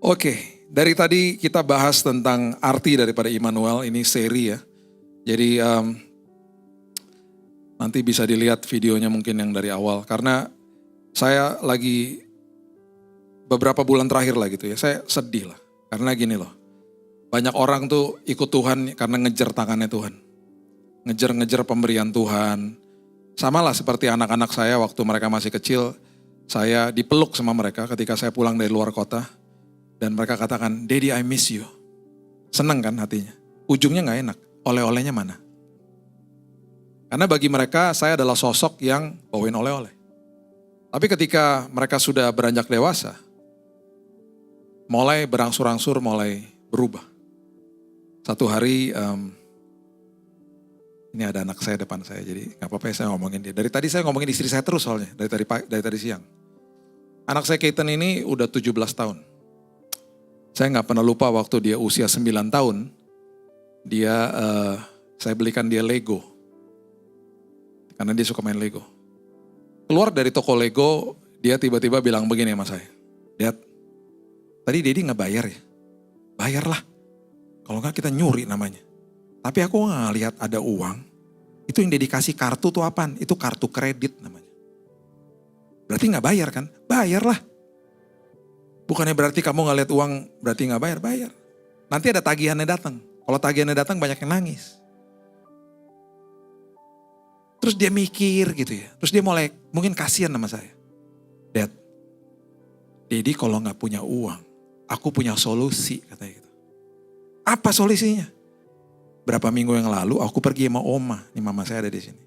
Oke, dari tadi kita bahas tentang arti daripada Immanuel, ini seri ya. Jadi nanti bisa dilihat videonya mungkin yang dari awal. Karena saya lagi beberapa bulan terakhir lah gitu ya, saya sedih lah. Karena gini loh, banyak orang tuh ikut Tuhan karena ngejar tangannya Tuhan. Ngejar-ngejar pemberian Tuhan. Sama lah seperti anak-anak saya waktu mereka masih kecil, saya dipeluk sama mereka ketika saya pulang dari luar kota. Dan mereka katakan, Daddy I miss you. Seneng kan hatinya. Ujungnya gak enak, oleh-olehnya mana? Karena bagi mereka saya adalah sosok yang bawain oleh-oleh. Tapi ketika mereka sudah beranjak dewasa, mulai berangsur-angsur, mulai berubah. Satu hari, ini ada anak saya depan saya, jadi gak apa-apa ya saya ngomongin dia. Dari tadi saya ngomongin istri saya terus soalnya, dari tadi siang. Anak saya Keaton ini udah 17 tahun. Saya gak pernah lupa waktu dia usia 9 tahun, saya belikan dia Lego. Karena dia suka main Lego. Keluar dari toko Lego, dia tiba-tiba bilang begini sama saya. Dad, tadi Daddy gak bayar ya? Bayarlah. Kalau gak kita nyuri namanya. Tapi aku gak lihat ada uang. Itu yang Daddy kasih kartu tuh apaan? Itu kartu kredit namanya. Berarti gak bayar kan? Bayarlah. Bukannya berarti kamu gak lihat uang, berarti gak bayar, bayar. Nanti ada tagihannya datang. Kalau tagihannya datang banyak yang nangis. Terus dia mikir gitu ya. Terus dia mulai, mungkin kasihan sama saya. Dad, Daddy kalau gak punya uang, aku punya solusi katanya gitu. Apa solusinya? Berapa minggu yang lalu aku pergi sama Oma. Nih mama saya ada di sini.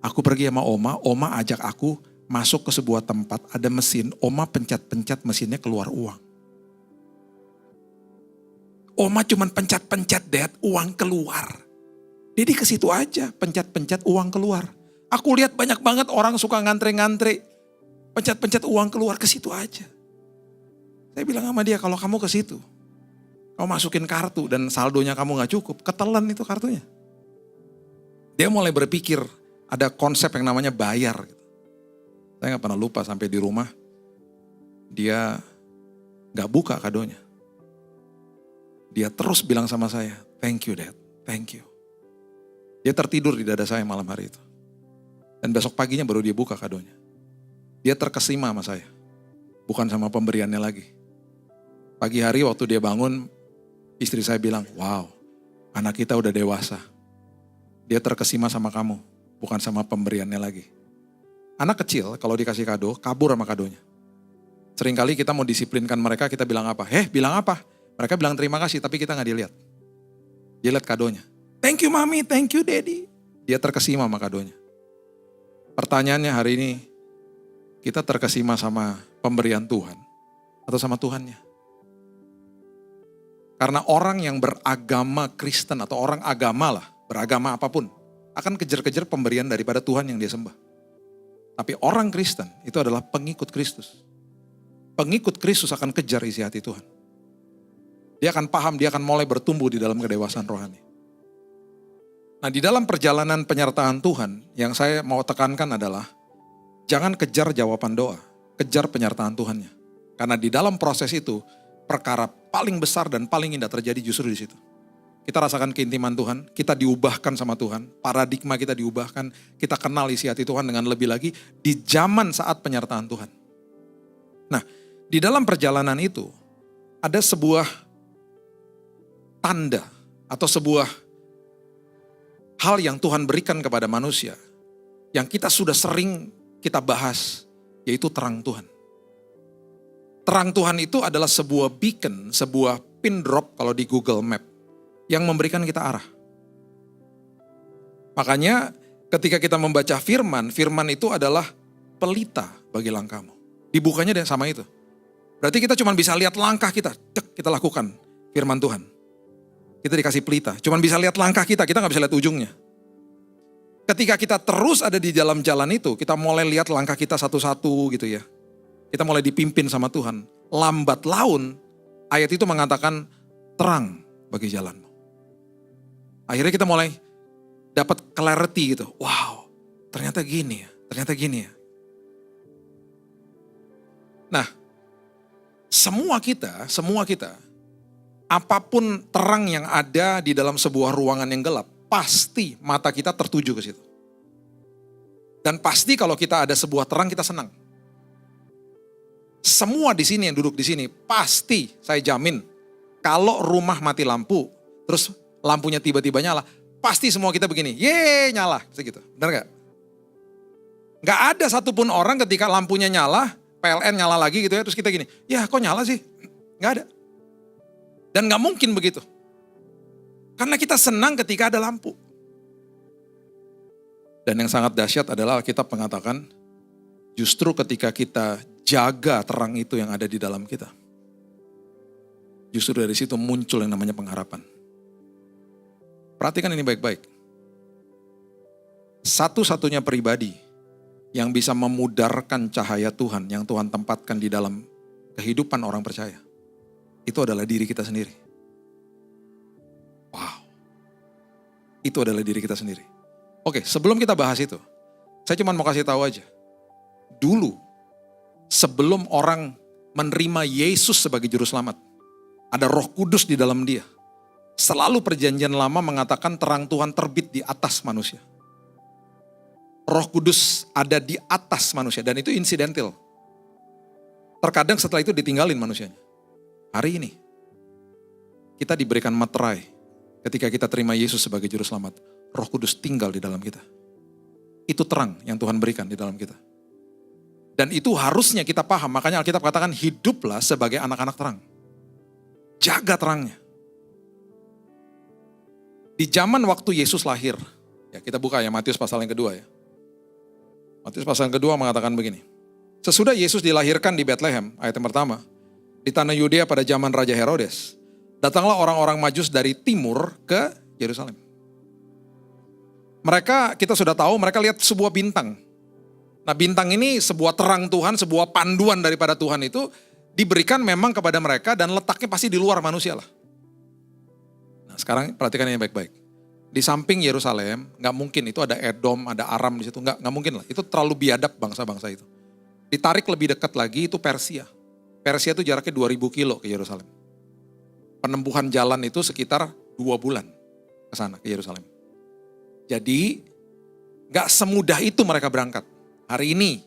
Aku pergi sama Oma ajak aku masuk ke sebuah tempat, ada mesin, Oma pencet-pencet mesinnya keluar uang. Oma cuman pencet-pencet, Dad, uang keluar. Jadi ke situ aja, pencet-pencet uang keluar. Aku lihat banyak banget orang suka ngantre-ngantre, pencet-pencet uang keluar, ke situ aja. Saya bilang sama dia, kalau kamu ke situ, kamu masukin kartu dan saldonya kamu gak cukup, ketelan itu kartunya. Dia mulai berpikir, ada konsep yang namanya bayar. Saya gak pernah lupa sampai di rumah, dia gak buka kadonya. Dia terus bilang sama saya, thank you Dad, thank you. Dia tertidur di dada saya malam hari itu. Dan besok paginya baru dia buka kadonya. Dia terkesima sama saya, bukan sama pemberiannya lagi. Pagi hari waktu dia bangun, istri saya bilang, wow, anak kita udah dewasa. Dia terkesima sama kamu, bukan sama pemberiannya lagi. Anak kecil kalau dikasih kado, kabur sama kadonya. Seringkali kita mau disiplinkan mereka, kita bilang apa? Bilang apa? Mereka bilang terima kasih, tapi kita gak dilihat. Dia lihat kadonya. Thank you mami, thank you daddy. Dia terkesima sama kadonya. Pertanyaannya hari ini, kita terkesima sama pemberian Tuhan atau sama Tuhannya? Karena orang yang beragama Kristen atau orang agama lah, beragama apapun, akan kejar-kejar pemberian daripada Tuhan yang dia sembah. Tapi orang Kristen itu adalah pengikut Kristus. Pengikut Kristus akan kejar isi hati Tuhan. Dia akan paham, dia akan mulai bertumbuh di dalam kedewasaan rohani. Nah, di dalam perjalanan penyertaan Tuhan, yang saya mau tekankan adalah, jangan kejar jawaban doa, kejar penyertaan Tuhannya. Karena di dalam proses itu, perkara paling besar dan paling indah terjadi justru di situ. Kita rasakan keintiman Tuhan, kita diubahkan sama Tuhan, paradigma kita diubahkan, kita kenal isi hati Tuhan dengan lebih lagi di zaman saat penyertaan Tuhan. Nah, di dalam perjalanan itu, ada sebuah tanda atau sebuah hal yang Tuhan berikan kepada manusia, yang kita sudah sering kita bahas, yaitu terang Tuhan. Terang Tuhan itu adalah sebuah beacon, sebuah pin drop kalau di Google Map, yang memberikan kita arah. Makanya ketika kita membaca firman, firman itu adalah pelita bagi langkahmu. Dibukanya sama itu. Berarti kita cuma bisa lihat langkah kita, kita lakukan firman Tuhan. Kita dikasih pelita, cuma bisa lihat langkah kita gak bisa lihat ujungnya. Ketika kita terus ada di dalam jalan itu, kita mulai lihat langkah kita satu-satu gitu ya. Kita mulai dipimpin sama Tuhan. Lambat laun, ayat itu mengatakan terang bagi jalanmu. Akhirnya kita mulai dapat clarity gitu. Wow, ternyata gini ya, ternyata gini ya. Nah, semua kita, apapun terang yang ada di dalam sebuah ruangan yang gelap, pasti mata kita tertuju ke situ. Dan pasti kalau kita ada sebuah terang, kita senang. Semua di sini yang duduk di sini, pasti saya jamin, kalau rumah mati lampu, terus lampunya tiba-tiba nyala, pasti semua kita begini, yeay nyala, segitu. Benar gak? Gak ada satupun orang ketika lampunya nyala, PLN nyala lagi gitu ya, terus kita gini, ya kok nyala sih? Gak ada. Dan gak mungkin begitu. Karena kita senang ketika ada lampu. Dan yang sangat dahsyat adalah Alkitab mengatakan, justru ketika kita jaga terang itu yang ada di dalam kita, justru dari situ muncul yang namanya pengharapan. Perhatikan ini baik-baik. Satu-satunya pribadi yang bisa memudarkan cahaya Tuhan yang Tuhan tempatkan di dalam kehidupan orang percaya, itu adalah diri kita sendiri. Wow. Itu adalah diri kita sendiri. Oke, sebelum kita bahas itu, saya cuma mau kasih tahu aja. Dulu, sebelum orang menerima Yesus sebagai juru selamat, ada Roh Kudus di dalam dia. Selalu perjanjian lama mengatakan terang Tuhan terbit di atas manusia. Roh Kudus ada di atas manusia dan itu insidental. Terkadang setelah itu ditinggalin manusianya. Hari ini, kita diberikan materai ketika kita terima Yesus sebagai juru selamat. Roh Kudus tinggal di dalam kita. Itu terang yang Tuhan berikan di dalam kita. Dan itu harusnya kita paham. Makanya Alkitab katakan hiduplah sebagai anak-anak terang. Jaga terangnya. Di zaman waktu Yesus lahir. Ya, kita buka ya Matius pasal yang kedua ya. Matius pasal yang kedua mengatakan begini. Sesudah Yesus dilahirkan di Bethlehem, ayat yang pertama. Di tanah Yudea pada zaman Raja Herodes. Datanglah orang-orang Majus dari timur ke Yerusalem. Mereka, kita sudah tahu, mereka lihat sebuah bintang. Nah bintang ini sebuah terang Tuhan, sebuah panduan daripada Tuhan itu diberikan memang kepada mereka dan letaknya pasti di luar manusia lah. Nah sekarang perhatikan ini baik-baik. Di samping Yerusalem, gak mungkin itu ada Edom, ada Aram di situ, gak mungkin lah. Itu terlalu biadab bangsa-bangsa itu. Ditarik lebih dekat lagi itu Persia. Persia itu jaraknya 2000 kilo ke Yerusalem. Penempuhan jalan itu sekitar 2 bulan ke sana, ke Yerusalem. Jadi gak semudah itu mereka berangkat. Hari ini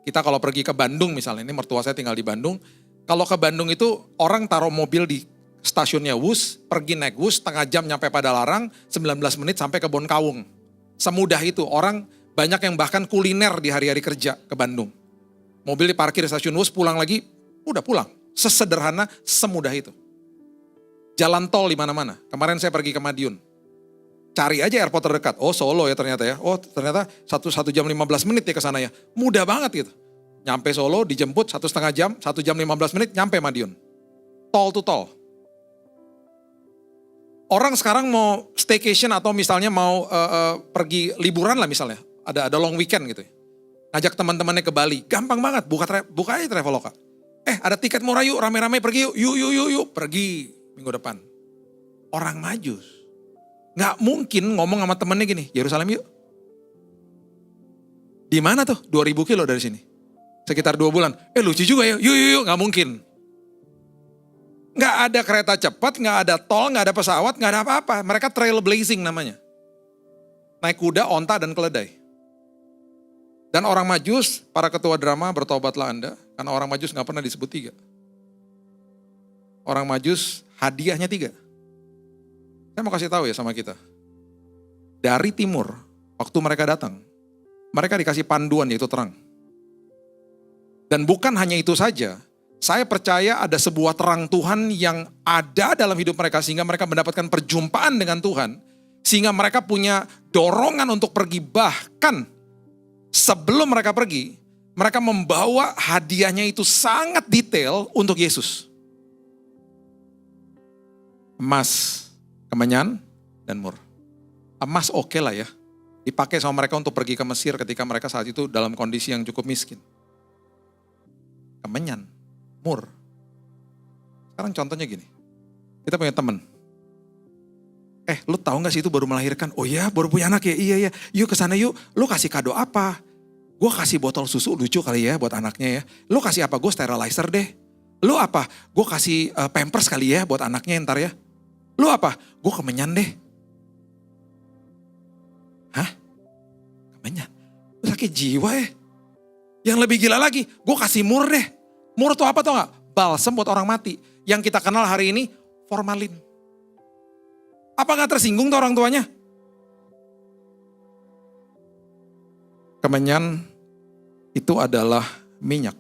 kita kalau pergi ke Bandung misalnya, ini mertua saya tinggal di Bandung. Kalau ke Bandung itu orang taruh mobil di stasiunnya Wus, pergi naik Wus, setengah jam nyampe Padalarang, 19 menit sampai ke Bonkawung. Semudah itu, orang banyak yang bahkan kuliner di hari-hari kerja ke Bandung. Mobil diparkir di stasiun Wus, pulang lagi, udah pulang. Sesederhana, semudah itu. Jalan tol di mana-mana. Kemarin saya pergi ke Madiun. Cari aja airport terdekat. Oh Solo ya ternyata ya. Oh ternyata 1 jam 15 menit ya ke sana ya. Mudah banget gitu. Nyampe Solo dijemput 1,5 jam, 1 jam 15 menit nyampe Madiun. Tol to tol. Orang sekarang mau staycation atau misalnya mau pergi liburan lah misalnya. Ada long weekend gitu ya. Ngajak teman-temannya ke Bali. Gampang banget. Buka aja Traveloka. Ada tiket murah yuk, rame-rame pergi yuk. Yuk. Pergi minggu depan. Orang Majus. Nggak mungkin ngomong sama temennya gini, Yerusalem yuk. Di mana tuh? 2000 kilo dari sini. Sekitar 2 bulan. Lucu juga ya, yuk, nggak mungkin. Nggak ada kereta cepat, nggak ada tol, nggak ada pesawat, nggak ada apa-apa. Mereka trailblazing namanya. Naik kuda, onta, dan keledai. Dan orang Majus, para ketua drama, bertobatlah Anda. Karena orang Majus nggak pernah disebut 3. Orang Majus hadiahnya 3. Saya mau kasih tahu ya sama kita. Dari timur, waktu mereka datang, mereka dikasih panduan yaitu terang. Dan bukan hanya itu saja, saya percaya ada sebuah terang Tuhan yang ada dalam hidup mereka sehingga mereka mendapatkan perjumpaan dengan Tuhan. Sehingga mereka punya dorongan untuk pergi. Bahkan sebelum mereka pergi, mereka membawa hadiahnya itu sangat detail untuk Yesus. Emas, kemenyan, dan mur. Emas oke lah ya. Dipakai sama mereka untuk pergi ke Mesir ketika mereka saat itu dalam kondisi yang cukup miskin. Kemenyan, mur. Sekarang contohnya gini. Kita punya teman. Lu tahu gak sih itu baru melahirkan? Oh iya, baru punya anak ya? Iya. Yuk ke sana yuk. Lu kasih kado apa? Gue kasih botol susu lucu kali ya buat anaknya ya. Lu kasih apa? Gue sterilizer deh. Lu apa? Gue kasih pampers kali ya buat anaknya ntar ya. Lu apa? Gue kemenyan deh. Hah? Kemenyan? Lu sakit jiwa ya? Yang lebih gila lagi, gue kasih mur deh. Mur tuh apa tau gak? Balsem buat orang mati. Yang kita kenal hari ini, formalin. Apa gak tersinggung tuh orang tuanya? Kemenyan itu adalah minyak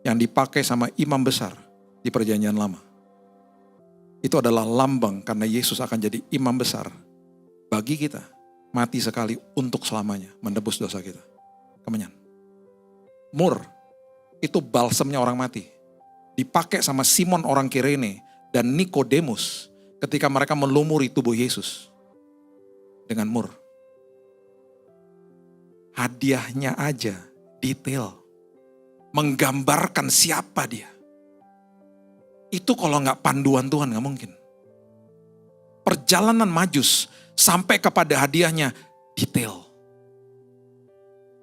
yang dipakai sama imam besar di perjanjian lama. Itu adalah lambang karena Yesus akan jadi imam besar bagi kita. Mati sekali untuk selamanya, menebus dosa kita. Kemenyan. Mur, itu balsemnya orang mati. Dipakai sama Simon orang Kirene dan Nikodemus ketika mereka melumuri tubuh Yesus dengan mur. Hadiahnya aja detail, menggambarkan siapa dia. Itu kalau nggak panduan Tuhan nggak mungkin. Perjalanan Majus sampai kepada hadiahnya detail.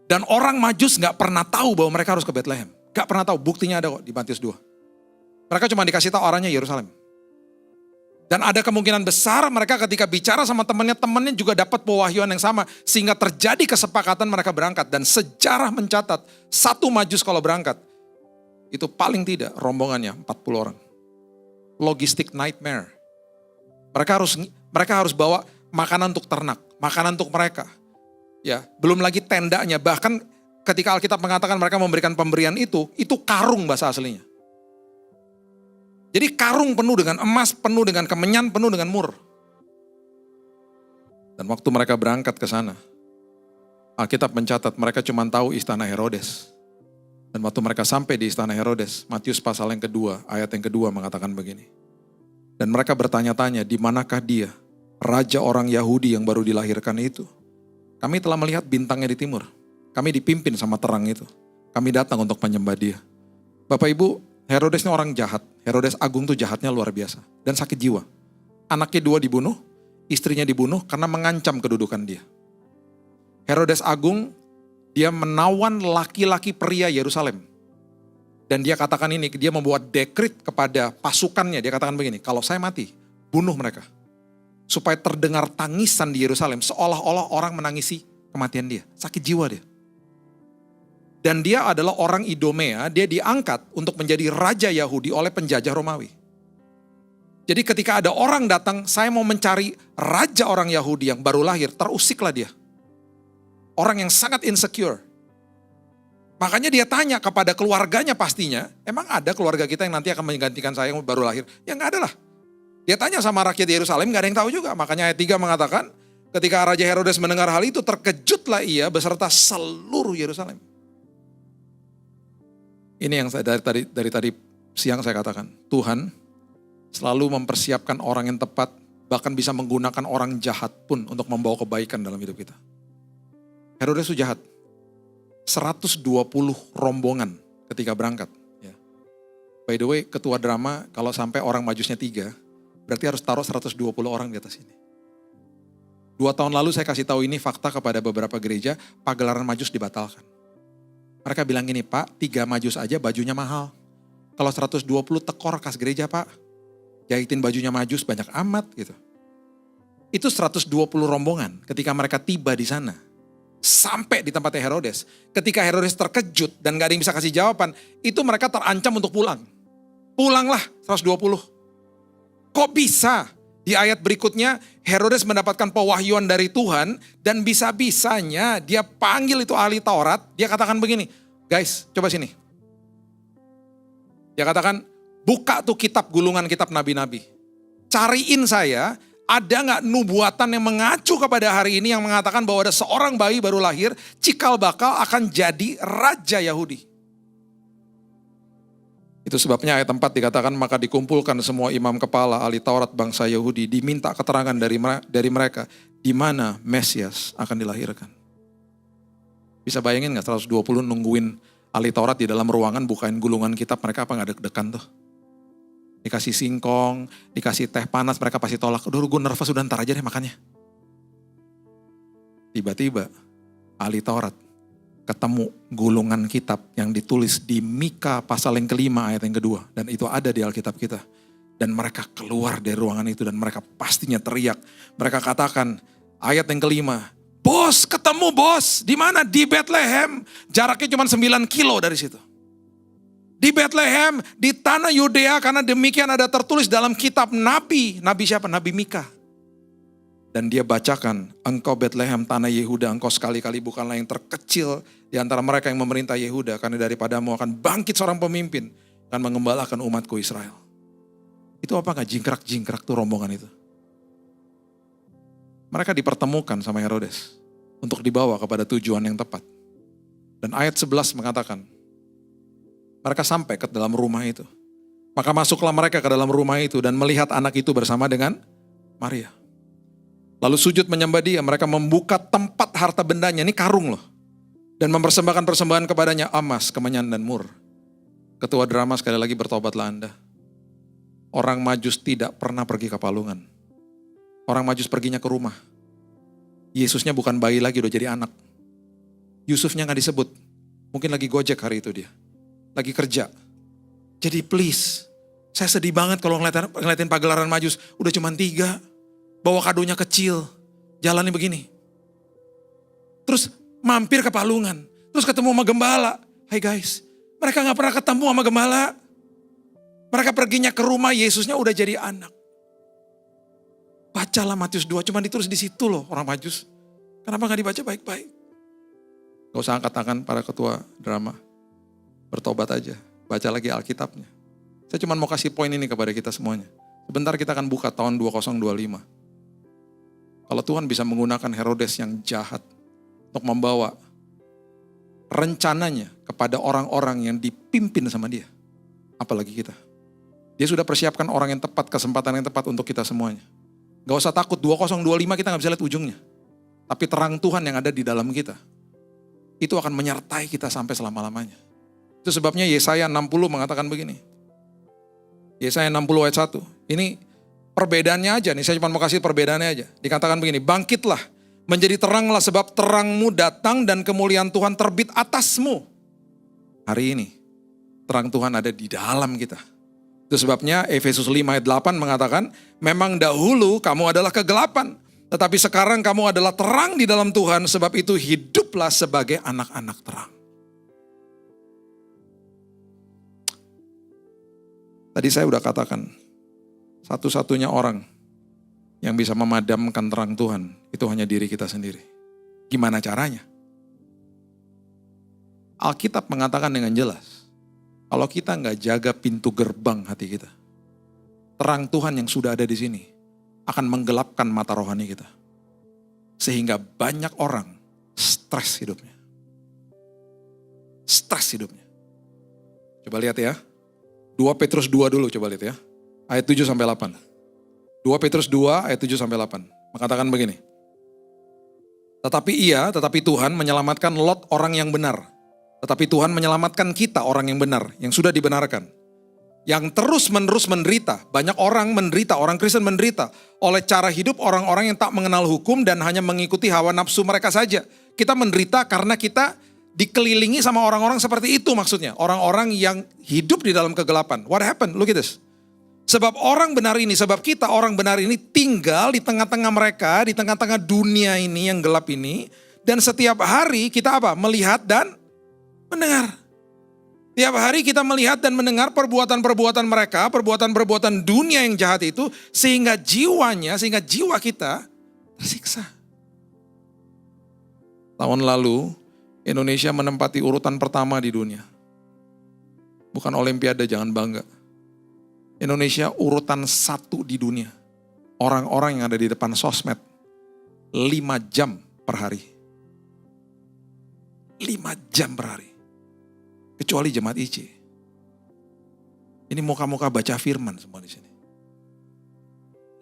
Dan orang Majus nggak pernah tahu bahwa mereka harus ke Bethlehem. Nggak pernah tahu, buktinya ada kok di Matius 2. Mereka cuma dikasih tahu arahnya Yerusalem. Dan ada kemungkinan besar mereka ketika bicara sama temannya juga dapat pewahyuan yang sama. Sehingga terjadi kesepakatan mereka berangkat. Dan sejarah mencatat, satu Majus kalau berangkat, itu paling tidak rombongannya 40 orang. Logistik nightmare. Mereka harus bawa makanan untuk ternak, makanan untuk mereka. Ya, belum lagi tendanya, bahkan ketika Alkitab mengatakan mereka memberikan pemberian itu karung bahasa aslinya. Jadi karung penuh dengan emas, penuh dengan kemenyan, penuh dengan mur. Dan waktu mereka berangkat ke sana, Alkitab mencatat mereka cuma tahu istana Herodes. Dan waktu mereka sampai di istana Herodes, Matius pasal yang kedua, ayat yang kedua mengatakan begini. Dan mereka bertanya-tanya, di manakah dia, raja orang Yahudi yang baru dilahirkan itu? Kami telah melihat bintangnya di timur. Kami dipimpin sama terang itu. Kami datang untuk menyembah dia. Bapak Ibu, Herodes ini orang jahat. Herodes Agung tuh jahatnya luar biasa. Dan sakit jiwa. Anaknya 2 dibunuh, istrinya dibunuh karena mengancam kedudukan dia. Herodes Agung, dia menawan laki-laki pria Yerusalem. Dan dia katakan ini, dia membuat dekret kepada pasukannya. Dia katakan begini, kalau saya mati, bunuh mereka. Supaya terdengar tangisan di Yerusalem, seolah-olah orang menangisi kematian dia. Sakit jiwa dia. Dan dia adalah orang Idumea, dia diangkat untuk menjadi raja Yahudi oleh penjajah Romawi. Jadi ketika ada orang datang, saya mau mencari raja orang Yahudi yang baru lahir, terusiklah dia. Orang yang sangat insecure. Makanya dia tanya kepada keluarganya pastinya, emang ada keluarga kita yang nanti akan menggantikan saya yang baru lahir? Ya nggak ada lah. Dia tanya sama rakyat Yerusalem, gak ada yang tahu juga. Makanya ayat 3 mengatakan, ketika Raja Herodes mendengar hal itu, terkejutlah ia beserta seluruh Yerusalem. Ini yang saya dari tadi siang saya katakan. Tuhan selalu mempersiapkan orang yang tepat, bahkan bisa menggunakan orang jahat pun untuk membawa kebaikan dalam hidup kita. Herodes itu jahat. 120 rombongan ketika berangkat. Ya. By the way, ketua drama kalau sampai orang Majusnya 3, berarti harus taruh 120 orang di atas ini. 2 tahun lalu saya kasih tahu ini fakta kepada beberapa gereja, pagelaran Majus dibatalkan. Mereka bilang gini, Pak, 3 Majus aja bajunya mahal. Kalau 120 tekor kas gereja, Pak. Jahitin bajunya Majus banyak amat gitu. Itu 120 rombongan ketika mereka tiba di sana. Sampai di tempatnya Herodes. Ketika Herodes terkejut dan gak ada yang bisa kasih jawaban, itu mereka terancam untuk pulang. Pulanglah 120. Kok bisa? Di ayat berikutnya Herodes mendapatkan pewahyuan dari Tuhan dan bisa-bisanya dia panggil itu ahli Taurat. Dia katakan begini, guys coba sini. Dia katakan buka tuh kitab gulungan kitab nabi-nabi. Cariin saya ada gak nubuatan yang mengacu kepada hari ini yang mengatakan bahwa ada seorang bayi baru lahir cikal bakal akan jadi raja Yahudi. Itu sebabnya ayat 4 dikatakan maka dikumpulkan semua imam kepala ahli Taurat bangsa Yahudi diminta keterangan dari mereka di mana Mesias akan dilahirkan. Bisa bayangin gak 120 nungguin ahli Taurat di dalam ruangan bukain gulungan kitab, mereka apa gak deg-degan tuh? Dikasih singkong, dikasih teh panas, mereka pasti tolak. Udah gue nervous, udah ntar aja deh makannya. Tiba-tiba ahli Taurat ketemu gulungan kitab yang ditulis di Mika pasal yang kelima ayat yang kedua. Dan itu ada di Alkitab kita. Dan mereka keluar dari ruangan itu dan mereka pastinya teriak. Mereka katakan ayat yang kelima, bos, ketemu bos. Di mana? Di Bethlehem. Jaraknya cuma 9 kilo dari situ. Di Bethlehem, di tanah Yudea, karena demikian ada tertulis dalam kitab Nabi. Nabi siapa? Nabi Mika. Dan dia bacakan, engkau Bethlehem tanah Yehuda, engkau sekali-kali bukanlah yang terkecil di antara mereka yang memerintah Yehuda. Karena daripadamu akan bangkit seorang pemimpin, akan mengembalakan umatku Israel. Itu apa gak jingkrak-jingkrak tuh rombongan itu? Mereka dipertemukan sama Herodes untuk dibawa kepada tujuan yang tepat. Dan ayat 11 mengatakan, mereka sampai ke dalam rumah itu. Maka masuklah mereka ke dalam rumah itu dan melihat anak itu bersama dengan Maria. Lalu sujud menyembah dia, mereka membuka tempat harta bendanya, ini karung loh. Dan mempersembahkan persembahan kepadanya emas, kemenyan dan mur. Ketua drama sekali lagi bertobatlah Anda. Orang Majus tidak pernah pergi ke palungan. Orang Majus perginya ke rumah. Yesusnya bukan bayi lagi, udah jadi anak. Yusufnya gak disebut. Mungkin lagi gojek hari itu dia. Lagi kerja. Jadi please, saya sedih banget kalau ngeliatin pagelaran Majus. Udah cuma 3, bawa kadonya kecil, jalannya begini. Terus mampir ke palungan, terus ketemu sama gembala. Hai guys, mereka gak pernah ketemu sama gembala. Mereka perginya ke rumah, Yesusnya udah jadi anak. Bacalah Matius 2, cuma ditulis di situ loh orang Majus. Kenapa gak dibaca baik-baik? Gak usah angkat tangan para ketua drama. Bertobat aja, baca lagi Alkitabnya. Saya cuma mau kasih poin ini kepada kita semuanya. Sebentar kita akan buka tahun 2025. Kalau Tuhan bisa menggunakan Herodes yang jahat untuk membawa rencananya kepada orang-orang yang dipimpin sama dia. Apalagi kita. Dia sudah persiapkan orang yang tepat, kesempatan yang tepat untuk kita semuanya. Gak usah takut, 2025 kita gak bisa lihat ujungnya. Tapi terang Tuhan yang ada di dalam kita, itu akan menyertai kita sampai selama-lamanya. Itu sebabnya Yesaya 60 mengatakan begini. Yesaya 60 ayat 1. Ini perbedaannya aja nih, saya cuma mau kasih perbedaannya aja. Dikatakan begini, bangkitlah, menjadi teranglah sebab terangmu datang dan kemuliaan Tuhan terbit atasmu. Hari ini, terang Tuhan ada di dalam kita. Itu sebabnya Efesus 5 ayat 8 mengatakan, memang dahulu kamu adalah kegelapan, tetapi sekarang kamu adalah terang di dalam Tuhan, sebab itu hiduplah sebagai anak-anak terang. Tadi saya udah katakan, satu-satunya orang yang bisa memadamkan terang Tuhan, itu hanya diri kita sendiri. Gimana caranya? Alkitab mengatakan dengan jelas, kalau kita nggak jaga pintu gerbang hati kita, terang Tuhan yang sudah ada di sini akan menggelapkan mata rohani kita. Sehingga banyak orang stres hidupnya. Stres hidupnya. Coba lihat ya. 2 Petrus 2 dulu coba lihat ya. Ayat 7-8. 2 Petrus 2 ayat 7-8. Mengatakan begini. Tetapi Tuhan menyelamatkan Lot orang yang benar. Tetapi Tuhan menyelamatkan kita orang yang benar. Yang sudah dibenarkan. Yang terus-menerus menderita. Banyak orang menderita, orang Kristen menderita. Oleh cara hidup orang-orang yang tak mengenal hukum dan hanya mengikuti hawa nafsu mereka saja. Kita menderita karena kita dikelilingi sama orang-orang seperti itu maksudnya. Orang-orang yang hidup di dalam kegelapan. What happened? Look at this. Sebab orang benar ini, sebab kita orang benar ini tinggal di tengah-tengah mereka, di tengah-tengah dunia ini yang gelap ini. Dan setiap hari kita apa? Melihat dan mendengar. Tiap hari kita melihat dan mendengar perbuatan-perbuatan mereka, perbuatan-perbuatan dunia yang jahat itu. Sehingga jiwa kita tersiksa. Tahun lalu, Indonesia menempati urutan pertama di dunia. Bukan olimpiade, jangan bangga. Indonesia urutan 1 di dunia. Orang-orang yang ada di depan sosmed 5 jam per hari. 5 jam per hari. Kecuali jemaat IC. Ini muka-muka baca firman semua di sini.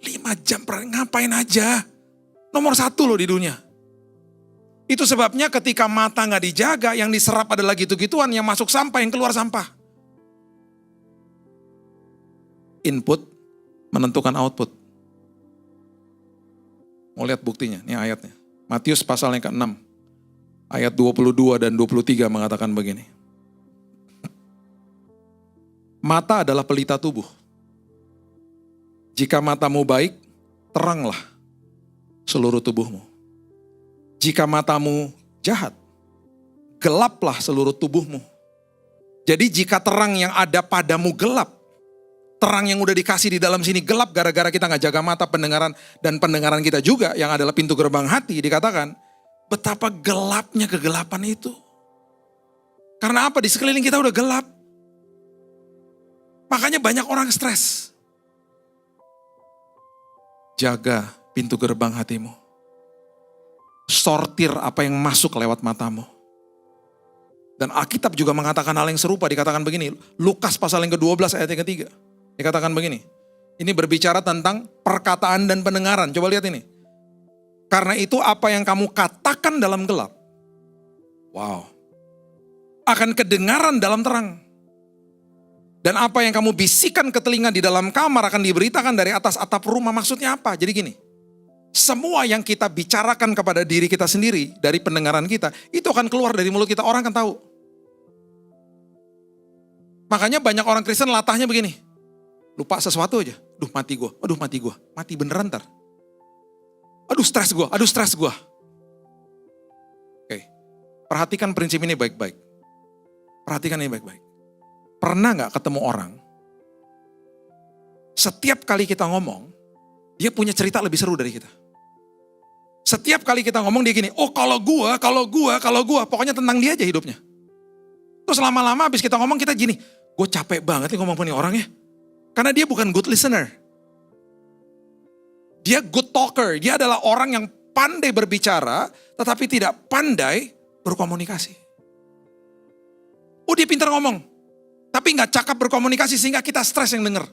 5 jam per hari, ngapain aja? Nomor 1 loh di dunia. Itu sebabnya ketika mata gak dijaga, yang diserap adalah gitu-gituan, yang masuk sampah, yang keluar sampah. Input menentukan output. Mau lihat buktinya, ini ayatnya. Matius pasal yang ke-6. Ayat 22 dan 23 mengatakan begini. Mata adalah pelita tubuh. Jika matamu baik, teranglah seluruh tubuhmu. Jika matamu jahat, gelaplah seluruh tubuhmu. Jadi jika terang yang ada padamu gelap, terang yang udah dikasih di dalam sini gelap gara-gara kita gak jaga mata pendengaran dan pendengaran kita juga yang adalah pintu gerbang hati, dikatakan betapa gelapnya kegelapan itu. Karena apa? Di sekeliling kita udah gelap. Makanya banyak orang stres. Jaga pintu gerbang hatimu. Sortir apa yang masuk lewat matamu. Dan Alkitab juga mengatakan hal yang serupa, dikatakan begini. Lukas pasal yang ke-12 ayat yang ke-3. Dikatakan begini. Ini berbicara tentang perkataan dan pendengaran. Coba lihat ini. Karena itu apa yang kamu katakan dalam gelap, akan kedengaran dalam terang. Dan apa yang kamu bisikan ke telinga di dalam kamar akan diberitakan dari atas atap rumah. Maksudnya apa? Jadi gini, semua yang kita bicarakan kepada diri kita sendiri, dari pendengaran kita, itu akan keluar dari mulut kita, orang akan tahu. Makanya banyak orang Kristen latahnya begini, lupa sesuatu aja, mati gue, mati beneran ntar. Aduh stres gue. Oke, perhatikan prinsip ini baik-baik. Pernah gak ketemu orang, setiap kali kita ngomong, dia punya cerita lebih seru dari kita. Setiap kali kita ngomong dia gini, kalau gue, pokoknya tentang dia aja hidupnya. Terus lama-lama habis kita ngomong kita gini, gue capek banget nih ngomong punya orang ya. Karena dia bukan good listener. Dia good talker, dia adalah orang yang pandai berbicara, tetapi tidak pandai berkomunikasi. Dia pintar ngomong, tapi gak cakap berkomunikasi sehingga kita stres yang denger.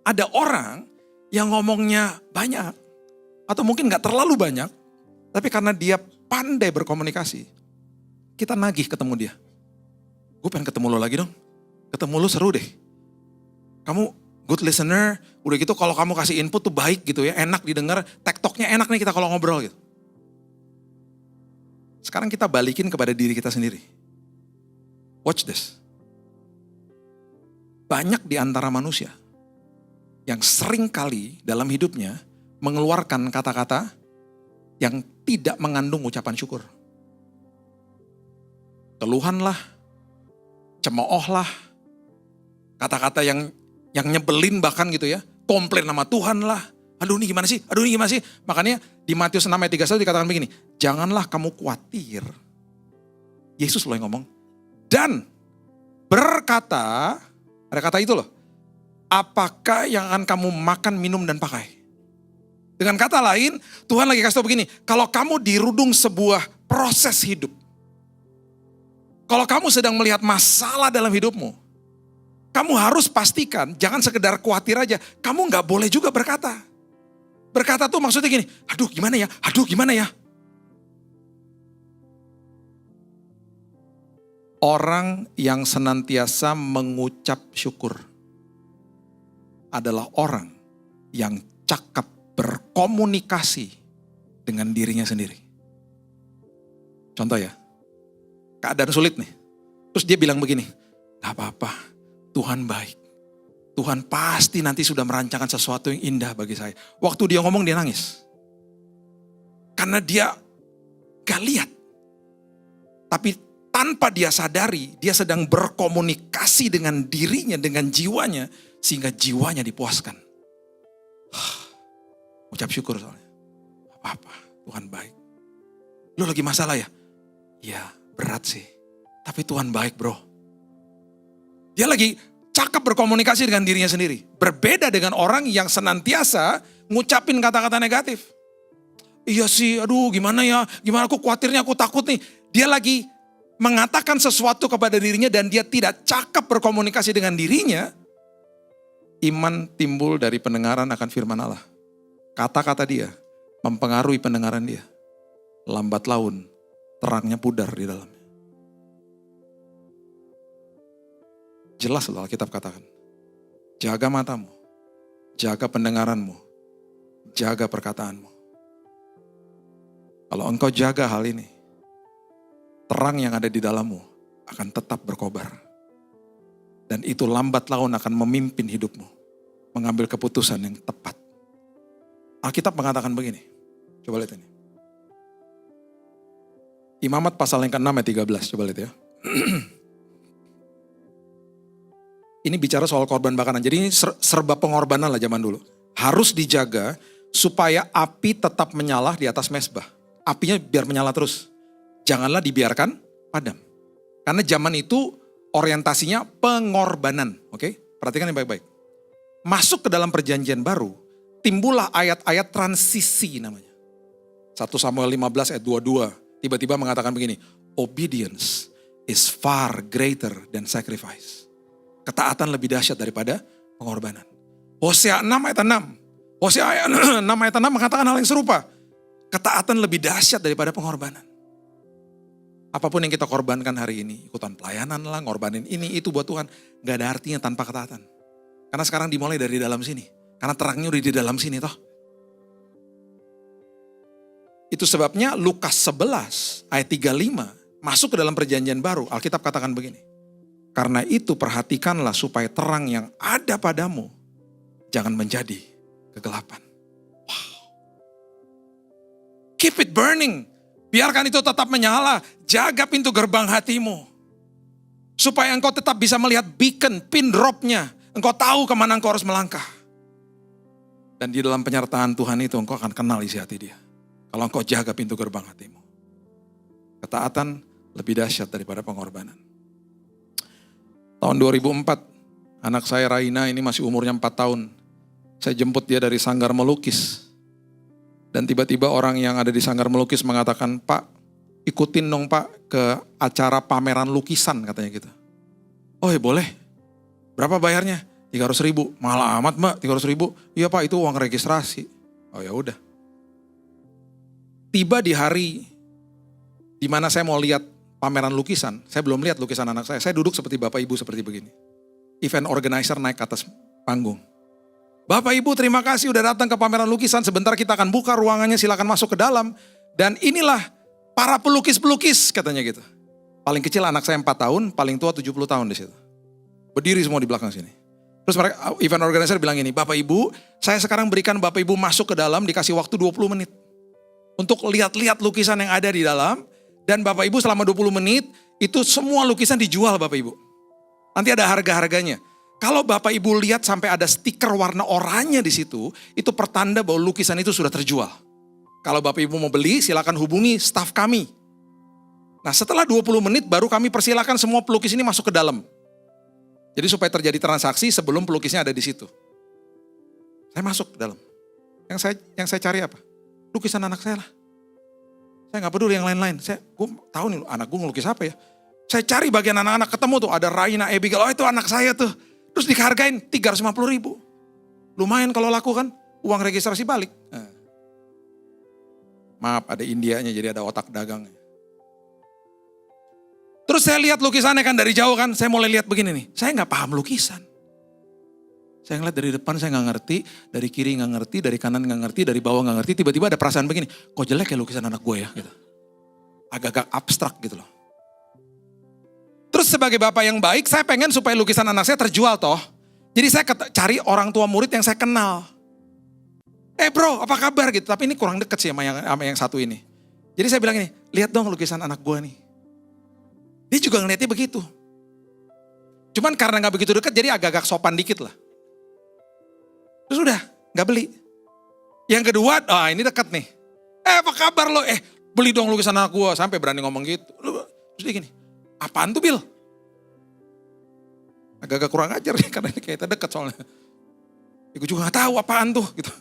Ada orang yang ngomongnya banyak, atau mungkin gak terlalu banyak, tapi karena dia pandai berkomunikasi, kita nagih ketemu dia. Gue pengen ketemu lo lagi dong, ketemu lo seru deh. Kamu good listener, udah gitu kalau kamu kasih input tuh baik gitu ya, enak didengar, tektoknya enak nih kita kalau ngobrol gitu. Sekarang kita balikin kepada diri kita sendiri. Watch this. Banyak di antara manusia yang sering kali dalam hidupnya mengeluarkan kata-kata yang tidak mengandung ucapan syukur. Keluhanlah, cemoohlah, kata-kata yang nyebelin bahkan gitu ya, komplain sama Tuhan lah. Aduh ini gimana sih? Makanya di Matius 6 ayat 31 dikatakan begini, janganlah kamu khawatir. Yesus loh yang ngomong. Dan berkata, ada kata itu loh, apakah yang akan kamu makan, minum, dan pakai? Dengan kata lain, Tuhan lagi kasih tau begini, kalau kamu dirudung sebuah proses hidup, kalau kamu sedang melihat masalah dalam hidupmu, kamu harus pastikan, jangan sekedar khawatir aja, kamu gak boleh juga berkata. Berkata tuh maksudnya gini, aduh gimana ya. Orang yang senantiasa mengucap syukur adalah orang yang cakap berkomunikasi dengan dirinya sendiri. Contoh ya, keadaan sulit nih. Terus dia bilang begini, gak apa-apa, Tuhan baik. Tuhan pasti nanti sudah merancangkan sesuatu yang indah bagi saya. Waktu dia ngomong dia nangis. Karena dia gak lihat. Tapi tanpa dia sadari, dia sedang berkomunikasi dengan dirinya, dengan jiwanya, sehingga jiwanya dipuaskan. Ucap syukur soalnya. Apa-apa, Tuhan baik. Lu lagi masalah ya? Iya, berat sih. Tapi Tuhan baik bro. Dia lagi cakap berkomunikasi dengan dirinya sendiri. Berbeda dengan orang yang senantiasa ngucapin kata-kata negatif. Iya sih, aduh gimana aku khawatirnya, aku takut nih. Dia lagi mengatakan sesuatu kepada dirinya dan dia tidak cakap berkomunikasi dengan dirinya, iman timbul dari pendengaran akan firman Allah. Kata-kata dia mempengaruhi pendengaran dia. Lambat laun, terangnya pudar di dalamnya. Jelas loh Alkitab katakan. Jaga matamu, jaga pendengaranmu, jaga perkataanmu. Kalau engkau jaga hal ini, terang yang ada di dalammu akan tetap berkobar. Dan itu lambat laun akan memimpin hidupmu. Mengambil keputusan yang tepat. Alkitab mengatakan begini. Coba lihat ini. Imamat pasal yang ke-6 ayat 13. Coba lihat ya. Ini bicara soal korban bakaran. Jadi ini serba pengorbanan lah zaman dulu. Harus dijaga supaya api tetap menyala di atas mezbah. Apinya biar menyala terus. Janganlah dibiarkan padam. Karena zaman itu orientasinya pengorbanan. Oke? Perhatikan yang baik-baik. Masuk ke dalam perjanjian baru, timbullah ayat-ayat transisi namanya. 1 Samuel 15 ayat 22. Tiba-tiba mengatakan begini. Obedience is far greater than sacrifice. Ketaatan lebih dahsyat daripada pengorbanan. Hosea 6 ayat 6. Hosea ayat 6 ayat 6 mengatakan hal yang serupa. Ketaatan lebih dahsyat daripada pengorbanan. Apapun yang kita korbankan hari ini, ikutan pelayanan lah, ngorbanin ini, itu buat Tuhan. Gak ada artinya tanpa ketaatan. Karena sekarang dimulai dari dalam sini. Karena terangnya udah di dalam sini toh. Itu sebabnya Lukas 11 ayat 35 masuk ke dalam perjanjian baru. Alkitab katakan begini. Karena itu perhatikanlah supaya terang yang ada padamu jangan menjadi kegelapan. Wow. Keep it burning. Biarkan itu tetap menyala. Jaga pintu gerbang hatimu. Supaya engkau tetap bisa melihat beacon, pin dropnya. Engkau tahu kemana engkau harus melangkah. Dan di dalam penyertaan Tuhan itu engkau akan kenal isi hati dia. Kalau engkau jaga pintu gerbang hatimu. Ketaatan lebih dahsyat daripada pengorbanan. Tahun 2004, anak saya Raina ini masih umurnya 4 tahun. Saya jemput dia dari sanggar melukis. Dan tiba-tiba orang yang ada di sanggar melukis mengatakan, Pak, ikutin dong Pak ke acara pameran lukisan katanya gitu. Oh ya boleh. Berapa bayarnya? 300.000. Malah amat Mbak, 300.000. Iya Pak, itu uang registrasi. Oh ya udah. Tiba di hari di mana saya mau lihat pameran lukisan, saya belum lihat lukisan anak saya. Saya duduk seperti Bapak Ibu seperti begini. Event organizer naik ke atas panggung. Bapak Ibu terima kasih udah datang ke pameran lukisan. Sebentar kita akan buka ruangannya, silakan masuk ke dalam. Dan inilah para pelukis-pelukis katanya gitu. Paling kecil anak saya 4 tahun, paling tua 70 tahun di situ. Berdiri semua di belakang sini. Terus mereka, event organizer bilang ini, Bapak Ibu, saya sekarang berikan Bapak Ibu masuk ke dalam, dikasih waktu 20 menit. Untuk lihat-lihat lukisan yang ada di dalam. Dan Bapak Ibu selama 20 menit, itu semua lukisan dijual Bapak Ibu. Nanti ada harga-harganya. Kalau Bapak Ibu lihat sampai ada stiker warna oranye di situ, itu pertanda bahwa lukisan itu sudah terjual. Kalau Bapak Ibu mau beli, silakan hubungi staf kami. Nah setelah 20 menit baru kami persilakan semua pelukis ini masuk ke dalam. Jadi supaya terjadi transaksi sebelum pelukisnya ada di situ. Saya masuk ke dalam. Yang saya cari apa? Lukisan anak saya lah. Saya gak peduli yang lain-lain. Gue tahu nih anak gue ngelukis apa ya. Saya cari bagian anak-anak, ketemu tuh ada Raina, Abigail. Oh itu anak saya tuh. Terus dihargain 350.000. Lumayan kalau laku kan. Uang registrasi balik. Nah. Maaf ada Indianya jadi ada otak dagangnya. Terus saya lihat lukisannya kan dari jauh kan. Saya mulai lihat begini nih. Saya gak paham lukisan. Saya ngeliat dari depan saya gak ngerti, dari kiri gak ngerti, dari kanan gak ngerti, dari bawah gak ngerti. Tiba-tiba ada perasaan begini, kok jelek ya lukisan anak gue ya gitu. Agak-agak abstrak gitu loh. Terus sebagai bapak yang baik, saya pengen supaya lukisan anak saya terjual toh. Jadi saya cari orang tua murid yang saya kenal. Bro, apa kabar gitu. Tapi ini kurang deket sih sama yang satu ini. Jadi saya bilang ini, lihat dong lukisan anak gue nih. Dia juga ngeliatnya begitu. Cuman karena gak begitu deket, jadi agak-agak sopan dikit lah. Terus udah, gak beli. Yang kedua, ini deket nih. Apa kabar lo? Beli dong lukisan anak gue. Sampai berani ngomong gitu. Terus dia gini, apaan tuh Bil? Agak-agak kurang ajar nih, karena ini kayaknya deket soalnya. Gue juga gak tahu apaan tuh. Gitu.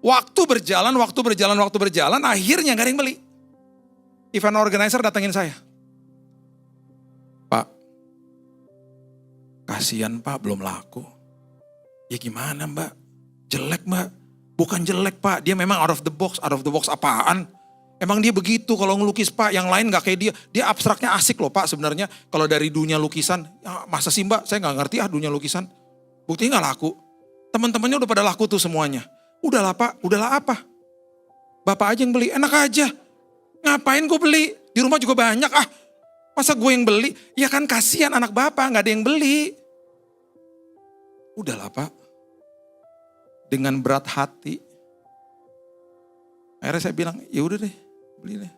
Waktu berjalan, akhirnya gak ada yang beli. Event organizer datengin saya. Pak, kasihan Pak, belum laku. Ya gimana Mbak? Jelek Mbak? Bukan jelek Pak, dia memang out of the box apaan? Emang dia begitu kalau ngelukis Pak, yang lain gak kayak dia. Dia abstraknya asik loh Pak sebenarnya. Kalau dari dunia lukisan, ya masa sih Mbak, saya gak ngerti dunia lukisan. Buktinya gak laku. Teman-temannya udah pada laku tuh semuanya. Udahlah Pak, udahlah apa? Bapak aja yang beli, enak aja. Ngapain gue beli? Di rumah juga banyak. Masa gue yang beli? Ya kan kasihan anak bapak, gak ada yang beli. Udahlah Pak. Dengan berat hati. Akhirnya saya bilang, ya udah deh, beli deh.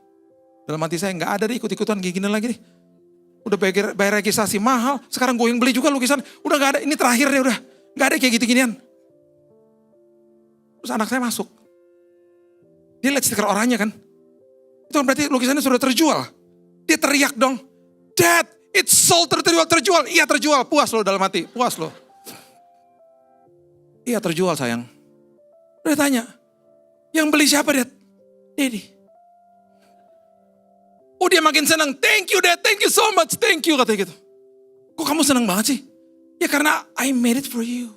Dalam hati saya gak ada deh ikut-ikutan kayak gini lagi deh. Udah bayar registrasi mahal, sekarang gue yang beli juga lukisan. Udah gak ada, ini terakhir deh udah. Gak ada kayak gitu-ginian. Terus anak saya masuk. Dia lihat stiker oranye kan. Itu kan berarti lukisannya sudah terjual. Dia teriak dong. Dad, it's sold, terjual. Iya terjual, puas lo dalam hati, puas lo. Iya terjual sayang. Udah tanya, yang beli siapa Dad? Daddy. Oh dia makin senang, thank you Dad, thank you so much, thank you katanya gitu. Kok kamu senang banget sih? Ya karena I made it for you.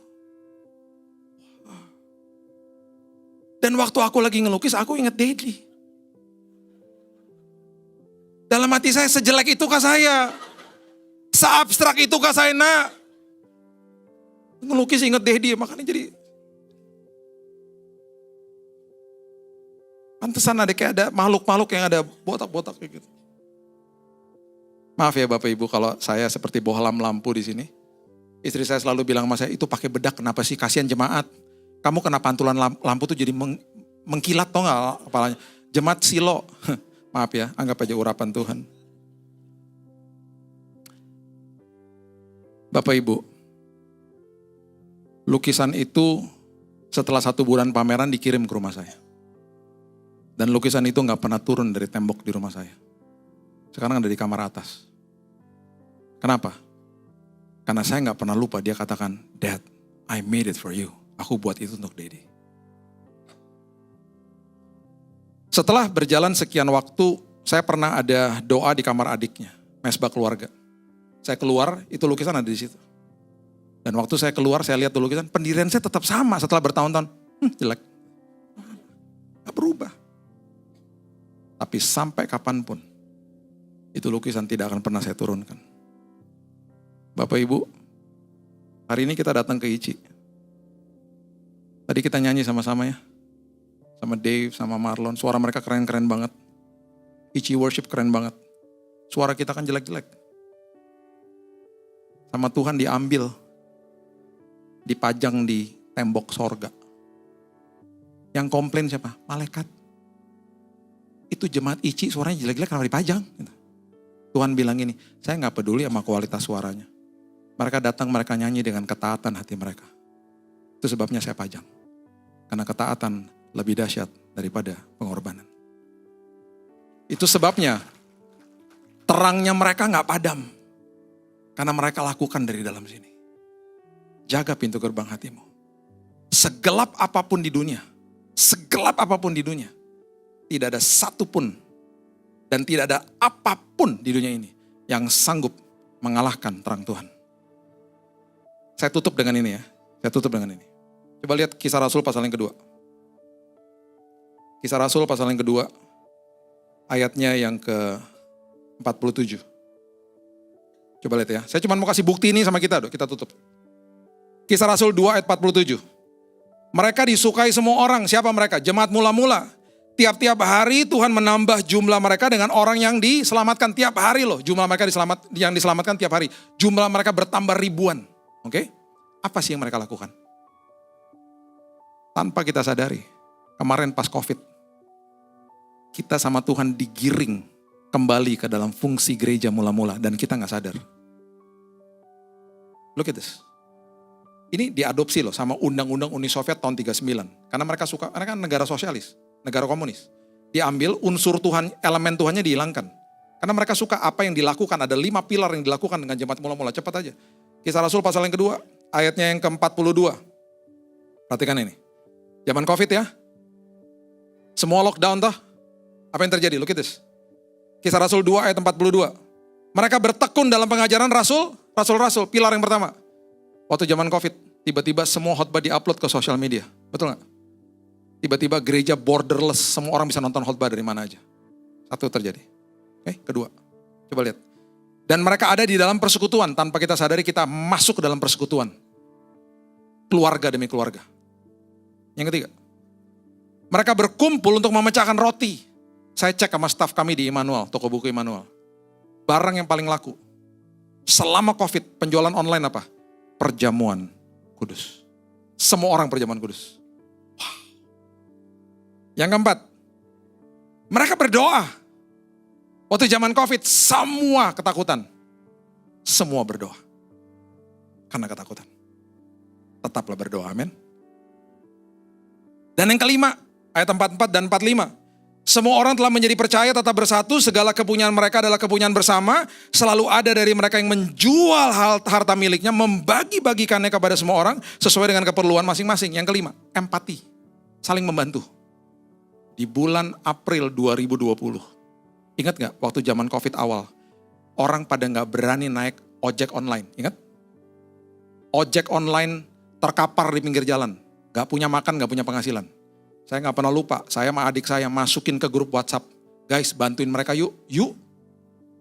Dan waktu aku lagi ngelukis, aku inget Daddy. Dalam hati saya, sejelek itukah saya? Seabstrak itukah saya nak? Ngelukis inget Daddy, makanya jadi pantesan ada kayak ada makhluk-makhluk yang ada botak-botak kayak gitu. Maaf ya Bapak Ibu kalau saya seperti bohlam lampu di sini. Istri saya selalu bilang sama saya, itu pakai bedak kenapa sih? Kasihan jemaat. Kamu kena pantulan lampu tuh jadi mengkilat tau gak kepalanya. Jemaat silo. Maaf ya, anggap aja urapan Tuhan. Bapak Ibu, lukisan itu setelah 1 bulan pameran dikirim ke rumah saya. Dan lukisan itu gak pernah turun dari tembok di rumah saya. Sekarang ada di kamar atas. Kenapa? Karena saya gak pernah lupa dia katakan, Dad, I made it for you. Aku buat itu untuk Daddy. Setelah berjalan sekian waktu, saya pernah ada doa di kamar adiknya, mesbah keluarga. Saya keluar, itu lukisan ada di situ. Dan waktu saya keluar, saya lihat lukisan, pendirian saya tetap sama setelah bertahun-tahun. Jelek. Gak berubah. Tapi sampai kapanpun, itu lukisan tidak akan pernah saya turunkan. Bapak Ibu, hari ini kita datang ke ICI. Tadi kita nyanyi sama-sama ya. Sama Dave, sama Marlon. Suara mereka keren-keren banget. ICI worship keren banget. Suara kita kan jelek-jelek. Sama Tuhan diambil. Dipajang di tembok sorga. Yang komplain siapa? Malaikat. Itu jemaat ICI suaranya jelek-jelek kenapa dipajang? Tuhan bilang ini, saya gak peduli sama kualitas suaranya. Mereka datang, mereka nyanyi dengan ketaatan hati mereka. Itu sebabnya saya pajang. Karena ketaatan lebih dahsyat daripada pengorbanan. Itu sebabnya terangnya mereka gak padam. Karena mereka lakukan dari dalam sini. Jaga pintu gerbang hatimu. Segelap apapun di dunia. Segelap apapun di dunia. Tidak ada satupun dan tidak ada apapun di dunia ini yang sanggup mengalahkan terang Tuhan. Saya tutup dengan ini ya. Saya tutup dengan ini. Coba lihat Kisah Rasul pasal yang kedua. Kisah Rasul pasal yang kedua, ayatnya yang ke-47. Coba lihat ya. Saya cuma mau kasih bukti ini sama kita, kita tutup. Kisah Rasul 2 ayat 47. Mereka disukai semua orang. Siapa mereka? Jemaat mula-mula. Tiap-tiap hari Tuhan menambah jumlah mereka dengan orang yang diselamatkan tiap hari loh. Jumlah mereka yang diselamatkan tiap hari. Jumlah mereka bertambah ribuan. Oke? Apa sih yang mereka lakukan? Tanpa kita sadari. Kemarin pas COVID. Kita sama Tuhan digiring kembali ke dalam fungsi gereja mula-mula. Dan kita gak sadar. Look at this. Ini diadopsi loh sama Undang-Undang Uni Soviet tahun 39. Karena mereka suka, mereka kan negara sosialis. Negara komunis. Diambil unsur Tuhan, elemen Tuhannya dihilangkan. Karena mereka suka apa yang dilakukan. Ada 5 pilar yang dilakukan dengan jemaat mula-mula. Cepat aja. Kisah Rasul pasal yang kedua. Ayatnya yang ke-42. Perhatikan ini. Zaman COVID ya. Semua lockdown toh. Apa yang terjadi? Look at this. Kisah Rasul 2 ayat 42. Mereka bertekun dalam pengajaran Rasul-Rasul. Pilar yang pertama. Waktu zaman COVID. Tiba-tiba semua khotbah di-upload ke sosial media. Betul gak? Tiba-tiba gereja borderless. Semua orang bisa nonton khotbah dari mana aja. Satu terjadi. Oke, kedua. Coba lihat. Dan mereka ada di dalam persekutuan. Tanpa kita sadari kita masuk ke dalam persekutuan. Keluarga demi keluarga. Yang ketiga. Mereka berkumpul untuk memecahkan roti. Saya cek sama staf kami di Immanuel, toko buku Immanuel. Barang yang paling laku selama COVID, penjualan online apa? Perjamuan kudus. Semua orang perjamuan kudus. Wow. Yang keempat, mereka berdoa. Waktu zaman COVID, semua ketakutan. Semua berdoa. Karena ketakutan. Tetaplah berdoa, amin. Dan yang kelima, ayat 44 dan 45. Semua orang telah menjadi percaya, tetap bersatu, segala kepunyaan mereka adalah kepunyaan bersama. Selalu ada dari mereka yang menjual harta miliknya, membagi-bagikannya kepada semua orang, sesuai dengan keperluan masing-masing. Yang kelima, empati, saling membantu. Di bulan April 2020, ingat gak waktu zaman COVID awal, orang pada gak berani naik ojek online, ingat? Ojek online terkapar di pinggir jalan, gak punya makan, gak punya penghasilan. Saya gak pernah lupa, saya sama adik saya masukin ke grup WhatsApp. Guys, bantuin mereka yuk.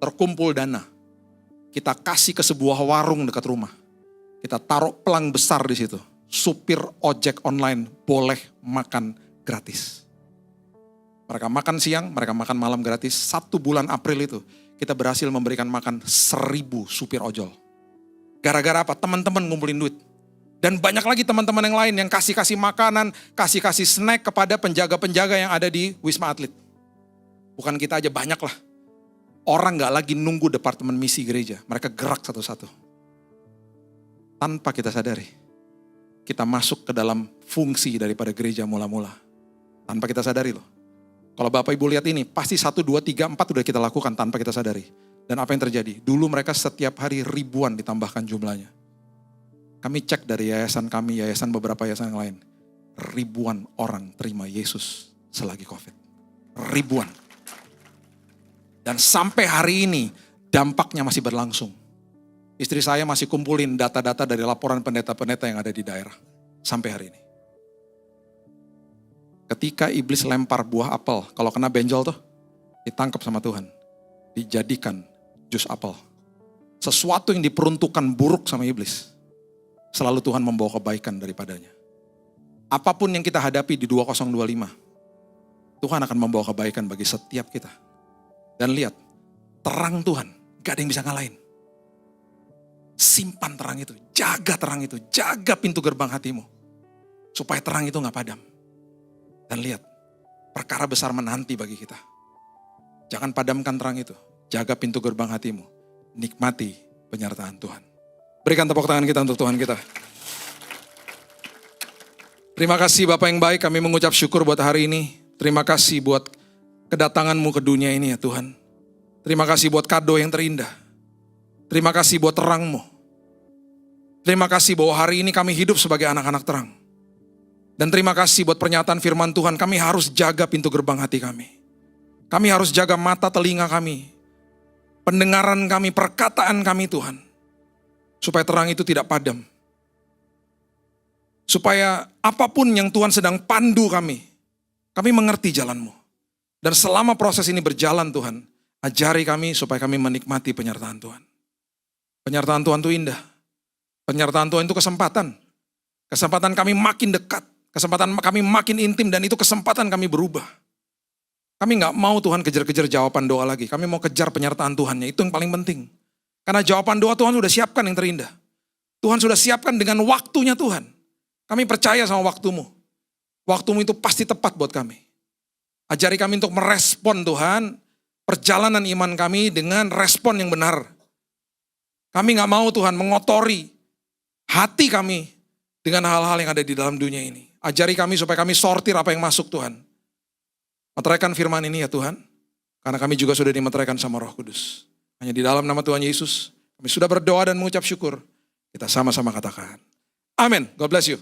Terkumpul dana. Kita kasih ke sebuah warung dekat rumah. Kita taruh pelang besar di situ. Supir ojek online boleh makan gratis. Mereka makan siang, mereka makan malam gratis. 1 bulan April itu, kita berhasil memberikan makan 1.000 supir ojol. Gara-gara apa? Teman-teman ngumpulin duit. Dan banyak lagi teman-teman yang lain yang kasih makanan, kasih snack kepada penjaga-penjaga yang ada di Wisma Atlet. Bukan kita aja, banyak lah. Orang gak lagi nunggu departemen misi gereja. Mereka gerak satu-satu. Tanpa kita sadari. Kita masuk ke dalam fungsi daripada gereja mula-mula. Tanpa kita sadari loh. Kalau Bapak Ibu lihat ini, pasti 1, 2, 3, 4 udah kita lakukan tanpa kita sadari. Dan apa yang terjadi? Dulu mereka setiap hari ribuan ditambahkan jumlahnya. Kami cek dari yayasan kami, yayasan beberapa yayasan yang lain. Ribuan orang terima Yesus selagi COVID. Ribuan. Dan sampai hari ini dampaknya masih berlangsung. Istri saya masih kumpulin data-data dari laporan pendeta-pendeta yang ada di daerah. Sampai hari ini. Ketika iblis lempar buah apel, kalau kena benjol tuh, ditangkap sama Tuhan. Dijadikan jus apel. Sesuatu yang diperuntukkan buruk sama iblis. Selalu Tuhan membawa kebaikan daripadanya. Apapun yang kita hadapi di 2025, Tuhan akan membawa kebaikan bagi setiap kita. Dan lihat, terang Tuhan, gak ada yang bisa ngalahin. Simpan terang itu, jaga pintu gerbang hatimu. Supaya terang itu gak padam. Dan lihat, perkara besar menanti bagi kita. Jangan padamkan terang itu, jaga pintu gerbang hatimu. Nikmati penyertaan Tuhan. Berikan tepuk tangan kita untuk Tuhan kita. Terima kasih Bapak yang baik, kami mengucap syukur buat hari ini. Terima kasih buat kedatangan-Mu ke dunia ini ya Tuhan. Terima kasih buat kado yang terindah. Terima kasih buat terang-Mu. Terima kasih bahwa hari ini kami hidup sebagai anak-anak terang. Dan terima kasih buat pernyataan firman Tuhan, kami harus jaga pintu gerbang hati kami. Kami harus jaga mata telinga kami. Pendengaran kami, perkataan kami Tuhan. Supaya terang itu tidak padam. Supaya apapun yang Tuhan sedang pandu kami mengerti jalan-Mu. Dan selama proses ini berjalan Tuhan, ajari kami supaya kami menikmati penyertaan Tuhan. Penyertaan Tuhan itu indah. Penyertaan Tuhan itu kesempatan. Kesempatan kami makin dekat. Kesempatan kami makin intim dan itu kesempatan kami berubah. Kami gak mau Tuhan kejar-kejar jawaban doa lagi. Kami mau kejar penyertaan Tuhannya, itu yang paling penting. Karena jawaban doa Tuhan sudah siapkan yang terindah. Tuhan sudah siapkan dengan waktunya Tuhan. Kami percaya sama waktu-Mu. Waktu-Mu itu pasti tepat buat kami. Ajari kami untuk merespon Tuhan, perjalanan iman kami dengan respon yang benar. Kami gak mau Tuhan mengotori hati kami dengan hal-hal yang ada di dalam dunia ini. Ajari kami supaya kami sortir apa yang masuk Tuhan. Meteraikan firman ini ya Tuhan. Karena kami juga sudah dimeteraikan sama Roh Kudus. Hanya di dalam nama Tuhan Yesus, kami sudah berdoa dan mengucap syukur. Kita sama-sama katakan, amin. God bless you.